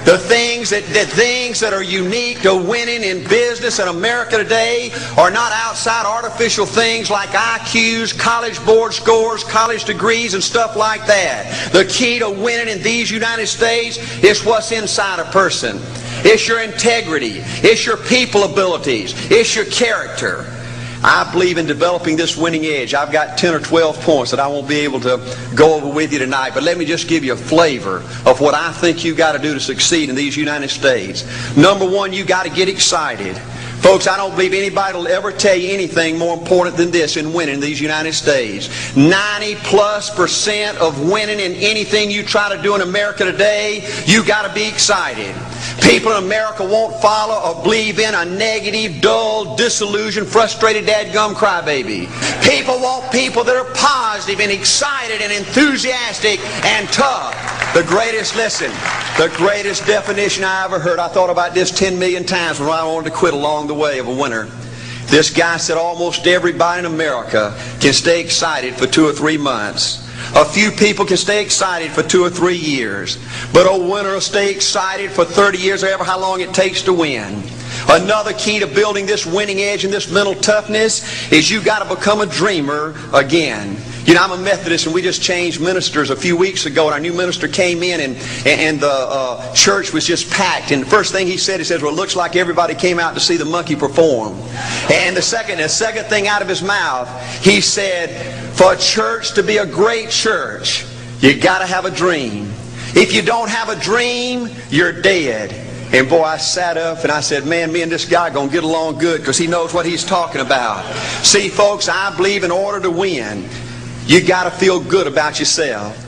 The things that are unique to winning in business in America today are not outside artificial things like IQs, college board scores, college degrees, and stuff like that. The key to winning in these United States is what's inside a person. It's your integrity. It's your people abilities. It's your character. I believe in developing this winning edge. I've got 10 or 12 points that I won't be able to go over with you tonight, but let me just give you a flavor of what I think you've got to do to succeed in these United States. Number one, you've got to get excited. Folks, I don't believe anybody will ever tell you anything more important than this in winning in these United States. 90+% of winning in anything you try to do in America today, you've got to be excited. People in America won't follow or believe in a negative, dull, disillusioned, frustrated, dadgum crybaby. People want people that are positive and excited and enthusiastic and tough. The greatest definition I ever heard, I thought about this 10 million times when I wanted to quit along the way of a winner. This guy said almost everybody in America can stay excited for 2 or 3 months. A few people can stay excited for 2 or 3 years. But a winner will stay excited for 30 years or ever how long it takes to win. Another key to building this winning edge and this mental toughness is you've got to become a dreamer again. You know, I'm a Methodist, and we just changed ministers a few weeks ago, and our new minister came in, and the church was just packed. And the first thing he said, well, it looks like everybody came out to see the monkey perform. And the second thing out of his mouth, he said, for a church to be a great church, you got to have a dream. If you don't have a dream, you're dead. And boy, I sat up and I said, man, me and this guy are going to get along good because he knows what he's talking about. See, folks, I believe in order to win, you got to feel good about yourself.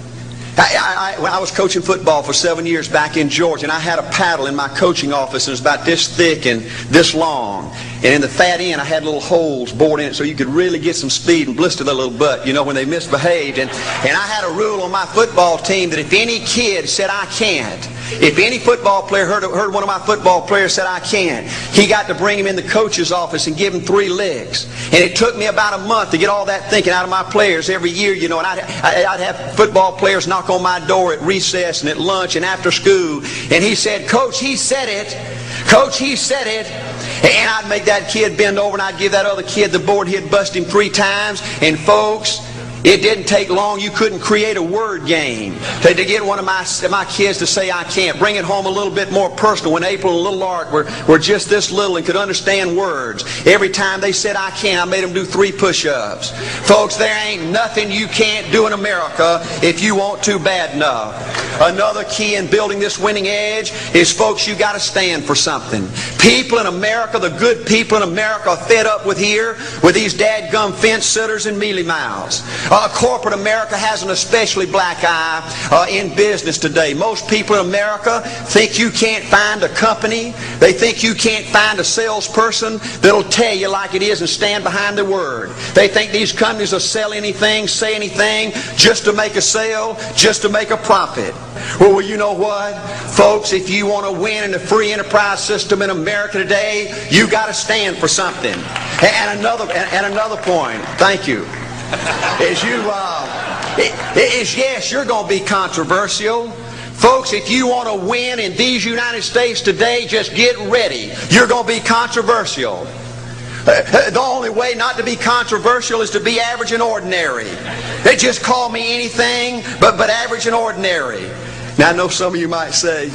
When I was coaching football for 7 years back in Georgia, and I had a paddle in my coaching office, and it was about this thick and this long. And in the fat end, I had little holes bored in it so you could really get some speed and blister their little butt, you know, when they misbehaved. And I had a rule on my football team that if any kid said, I can't, if any football player heard one of my football players said, I can't, he got to bring him in the coach's office and give him 3 licks. And it took me about a month to get all that thinking out of my players every year, you know. And I'd have football players knock on my door at recess and at lunch and after school. And he said, Coach, he said it. Coach, he said it. And I'd make that kid bend over and I'd give that other kid the board. He'd bust him 3 times. And folks, it didn't take long. You couldn't create a word game to get one of my kids to say I can't. Bring it home a little bit more personal. When April and little Art were just this little and could understand words, every time they said I can't, I made them do 3 push-ups. Folks, there ain't nothing you can't do in America if you want to bad enough. Another key in building this winning edge is, folks, you got to stand for something. People in America, the good people in America, are fed up with these dadgum fence sitters and mealy mouths. Corporate America has an especially black eye in business today. Most people in America think you can't find a company. They think you can't find a salesperson that'll tell you like it is and stand behind their word. They think these companies will sell anything, say anything, just to make a sale, just to make a profit. Well, you know what? Folks, if you want to win in the free enterprise system in America today, you got to stand for something. And another point, thank you, yes, you're going to be controversial. Folks, if you want to win in these United States today, just get ready. You're going to be controversial. The only way not to be controversial is to be average and ordinary. They just call me anything but average and ordinary. Now, I know some of you might say,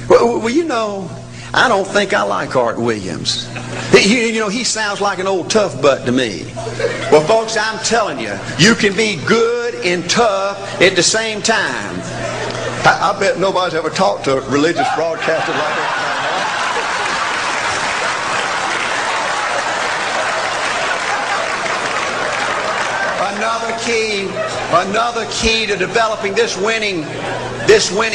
well, you know, I don't think I like Art Williams. You know, he sounds like an old tough butt to me. Well, folks, I'm telling you, you can be good and tough at the same time. I bet nobody's ever talked to a religious broadcaster like that. Another key to developing this winning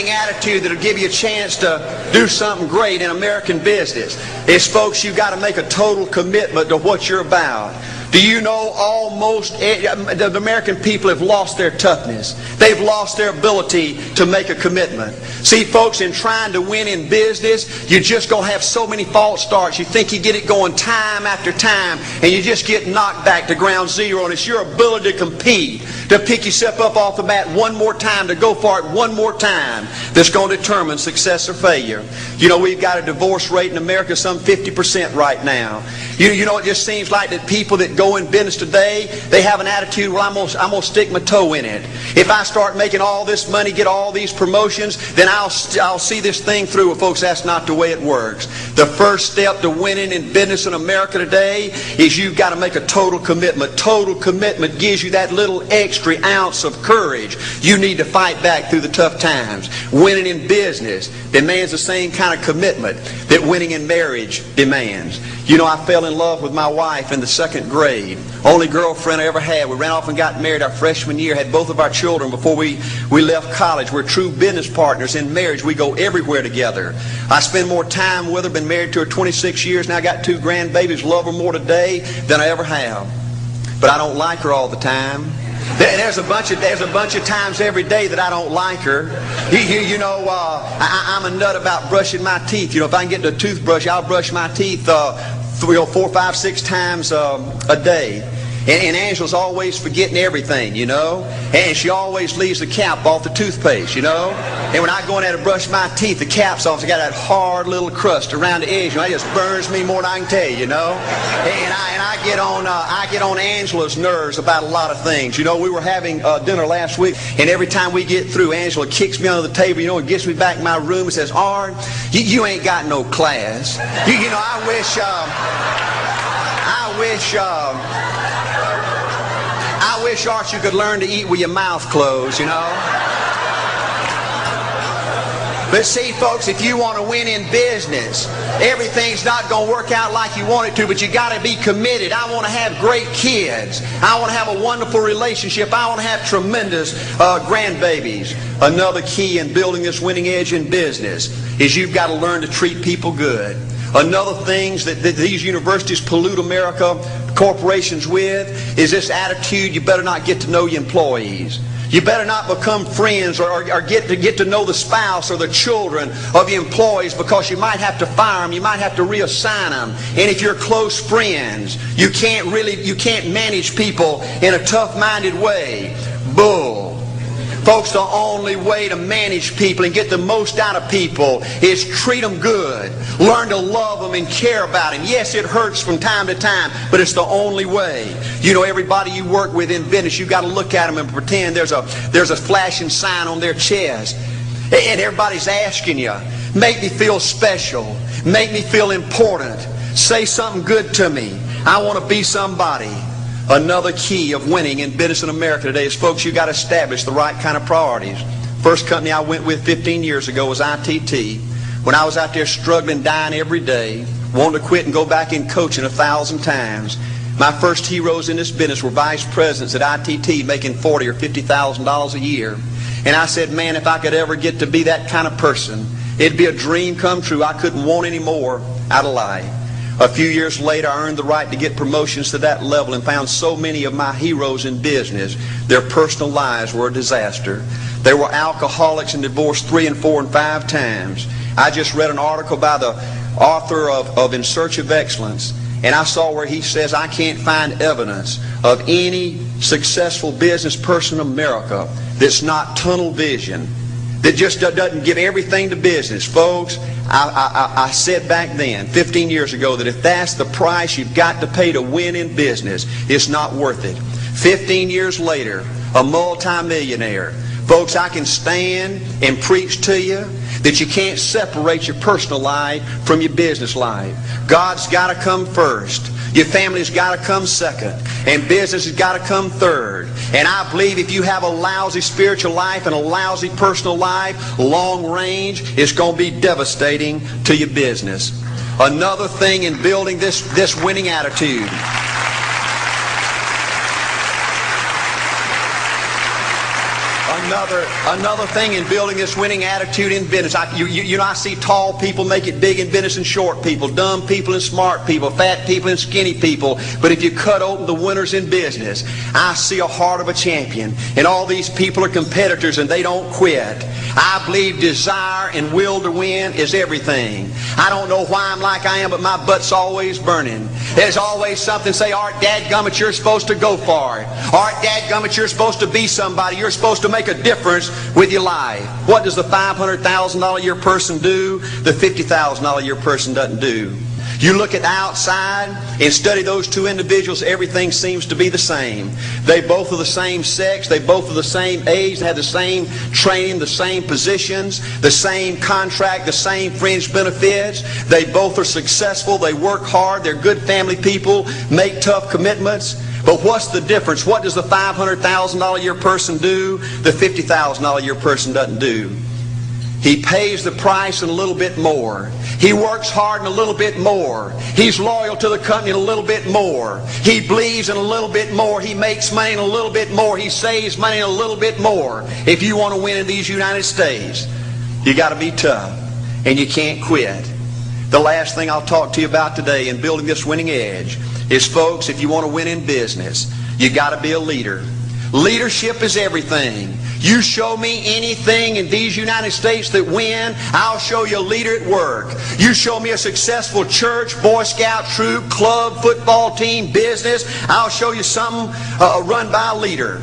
attitude that'll give you a chance to do something great in American business is, folks, you've got to make a total commitment to what you're about. Do you know the American people have lost their toughness? They've lost their ability to make a commitment. See, folks, in trying to win in business, you're just going to have so many false starts. You think you get it going time after time, and you just get knocked back to ground zero. And it's your ability to compete, to pick yourself up off the mat one more time, to go for it one more time, that's going to determine success or failure. You know, we've got a divorce rate in America some 50% right now. You know, it just seems like that people that go in business today, they have an attitude, well, I'm going to stick my toe in it. If I start making all this money, get all these promotions, then I'll see this thing through. Well, folks, that's not the way it works. The first step to winning in business in America today is you've got to make a total commitment. Total commitment gives you that little extra ounce of courage you need to fight back through the tough times. Winning in business demands the same kind of commitment that winning in marriage demands. You know, I fell in love with my wife in the 2nd grade. Only girlfriend I ever had. We ran off and got married our freshman year. Had both of our children before we left college. We're true business partners in marriage. We go everywhere together. I spend more time with her. Been married to her 26 years. Now I got 2 grandbabies. Love her more today than I ever have. But I don't like her all the time. There's a bunch of times every day that I don't like her. You know, I'm a nut about brushing my teeth. You know, if I can get the toothbrush, I'll brush my teeth 4, 5, 6 times a day. And Angela's always forgetting everything, you know. And she always leaves the cap off the toothpaste, you know. And when I go in there to brush my teeth, the cap's off. It's got that hard little crust around the edge. You know, it just burns me more than I can tell you, you know. And I get on Angela's nerves about a lot of things. You know, we were having dinner last week, and every time we get through, Angela kicks me under the table, you know, and gets me back in my room and says, "Art, you ain't got no class." You know, I wish, Art, you could learn to eat with your mouth closed, you know. But see, folks, if you want to win in business, everything's not going to work out like you want it to, but you got to be committed. I want to have great kids. I want to have a wonderful relationship. I want to have tremendous grandbabies. Another key in building this winning edge in business is you've got to learn to treat people good. Another thing that these universities pollute America, corporations with, is this attitude, you better not get to know your employees. You better not become friends or get to know the spouse or the children of your employees, because you might have to fire them, you might have to reassign them. And if you're close friends, you can't manage people in a tough-minded way. Bull. Folks, the only way to manage people and get the most out of people is treat them good. Learn to love them and care about them. Yes, it hurts from time to time, but it's the only way. You know, everybody you work with in business, you've got to look at them and pretend there's a flashing sign on their chest. And everybody's asking you, make me feel special. Make me feel important. Say something good to me. I want to be somebody. Another key of winning in business in America today is, folks, you've got to establish the right kind of priorities. First company I went with 15 years ago was ITT. When I was out there struggling, dying every day, wanting to quit and go back in coaching 1,000 times, my first heroes in this business were vice presidents at ITT making $40,000 or $50,000 a year. And I said, man, if I could ever get to be that kind of person, it'd be a dream come true. I couldn't want any more out of life. A few years later, I earned the right to get promotions to that level and found so many of my heroes in business, their personal lives were a disaster. They were alcoholics and divorced 3 and 4 and 5 times. I just read an article by the author of In Search of Excellence, and I saw where he says, I can't find evidence of any successful business person in America that's not tunnel vision, that just doesn't give everything to business. Folks, I said back then, 15 years ago, that if that's the price you've got to pay to win in business, it's not worth it. 15 years later, a multimillionaire. Folks, I can stand and preach to you that you can't separate your personal life from your business life. God's got to come first. Your family's got to come second. And business has got to come third. And I believe if you have a lousy spiritual life and a lousy personal life, long range, it's going to be devastating to your business. Another thing in building this winning attitude. Another thing in building this winning attitude in business. I see tall people make it big in business and short people, dumb people and smart people, fat people and skinny people. But if you cut open the winners in business, I see a heart of a champion. And all these people are competitors and they don't quit. I believe desire and will to win is everything. I don't know why I'm like I am, but my butt's always burning. There's always something say, Art, dadgummit, you're supposed to go for it. Art, dadgummit, you're supposed to be somebody. You're supposed to make a difference with your life. What does the $500,000 a year person do? The $50,000 a year person doesn't do. You look at the outside and study those two individuals, everything seems to be the same. They both are the same sex, they both are the same age, they have the same training, the same positions, the same contract, the same fringe benefits. They both are successful, they work hard, they're good family people, make tough commitments. But what's the difference? What does the $500,000 a year person do? The $50,000 a year person doesn't do. He pays the price and a little bit more. He works hard and a little bit more. He's loyal to the company and a little bit more. He believes in a little bit more. He makes money and a little bit more. He saves money and a little bit more. If you want to win in these United States, you got to be tough and you can't quit. The last thing I'll talk to you about today in building this winning edge is, folks, if you want to win in business, you got to be a leader. Leadership is everything. You show me anything in these United States that win, I'll show you a leader at work. You show me a successful church, Boy Scout troop, club, football team, business, I'll show you something run by a leader.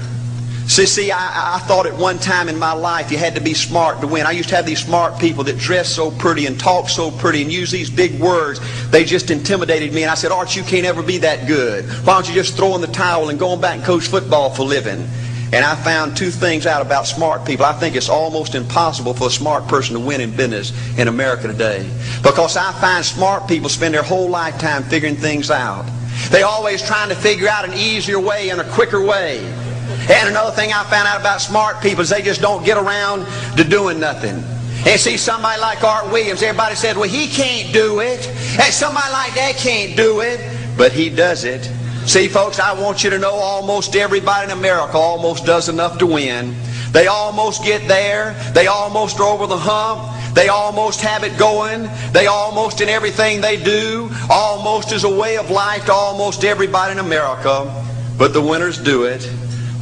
See, I thought at one time in my life you had to be smart to win. I used to have these smart people that dress so pretty and talk so pretty and use these big words. They just intimidated me. And I said, Art, you can't ever be that good. Why don't you just throw in the towel and go on back and coach football for a living? And I found two things out about smart people. I think it's almost impossible for a smart person to win in business in America today. Because I find smart people spend their whole lifetime figuring things out. They're always trying to figure out an easier way and a quicker way. And another thing I found out about smart people is they just don't get around to doing nothing. And see, somebody like Art Williams, everybody said, well, he can't do it. And somebody like that can't do it. But he does it. See, folks, I want you to know almost everybody in America almost does enough to win. They almost get there. They almost are over the hump. They almost have it going. They almost in everything they do. Almost is a way of life to almost everybody in America. But the winners do it.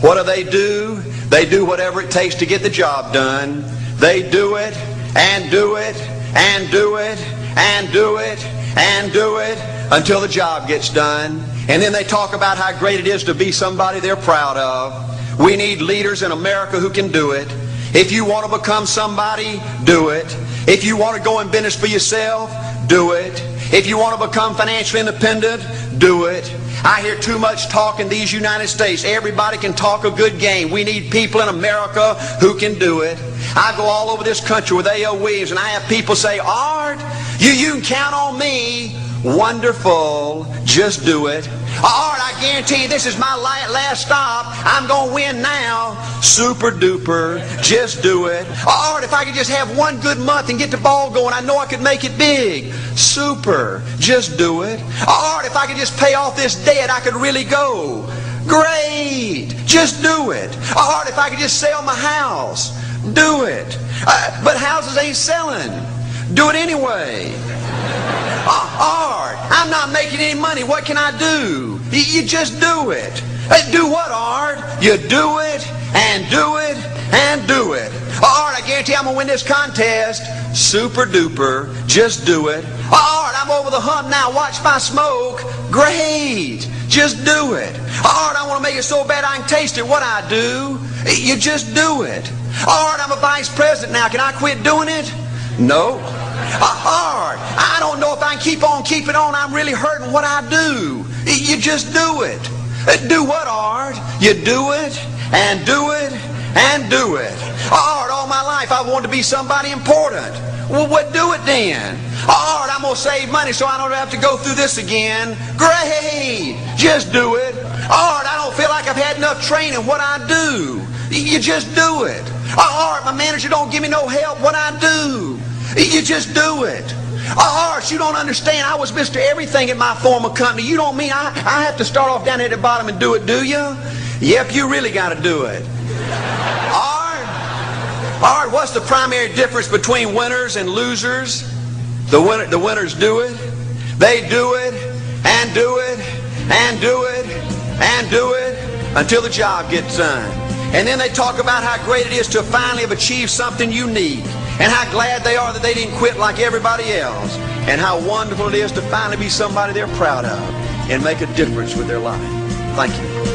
What do? They do whatever it takes to get the job done. They do it, and do it, and do it, and do it, and do it, until the job gets done. And then they talk about how great it is to be somebody they're proud of. We need leaders in America who can do it. If you want to become somebody, do it. If you want to go in business for yourself, do it. If you want to become financially independent, do it. I hear too much talk in these United States. Everybody can talk a good game. We need people in America who can do it. I go all over this country with A.O. Williams, and I have people say, Art, you can count on me. Wonderful. Just do it. Art, I guarantee you this is my last stop. I'm going to win now. Super duper. Just do it. Art, if I could just have one good month and get the ball going, I know I could make it big. Super. Just do it. Art, if I could just pay off this debt, I could really go. Great. Just do it. Art, if I could just sell my house. Do it. But houses ain't selling. Do it anyway. Art, I'm not making any money. What can I do? You just do it. Do what, Art? You do it, and do it, and do it. Art, I guarantee I'm going to win this contest. Super duper. Just do it. Art, I'm over the hump now. Watch my smoke. Great. Just do it. Art, I want to make it so bad I can taste it. What I do? You just do it. Art, I'm a vice president now. Can I quit doing it? No. Art, I don't know if I can keep on keeping on. I'm really hurting. What I do? You just do it. Do what, Art? You do it, and do it, and do it. Art, all my life I wanted to be somebody important. Well, what do it then? Art, I'm going to save money so I don't have to go through this again. Great. Just do it. Art, I don't feel like I've had enough training. What I do? You just do it. Art, my manager don't give me no help. What I do? You just do it. Art, you don't understand. I was Mr. Everything at my former company. You don't mean I have to start off down at the bottom and do it, do you? Yep, you really got to do it. Art, All right, what's the primary difference between winners and losers? The winners do it. They do it and do it and do it and do it until the job gets done. And then they talk about how great it is to finally have achieved something unique, and how glad they are that they didn't quit like everybody else, and how wonderful it is to finally be somebody they're proud of and make a difference with their life. Thank you.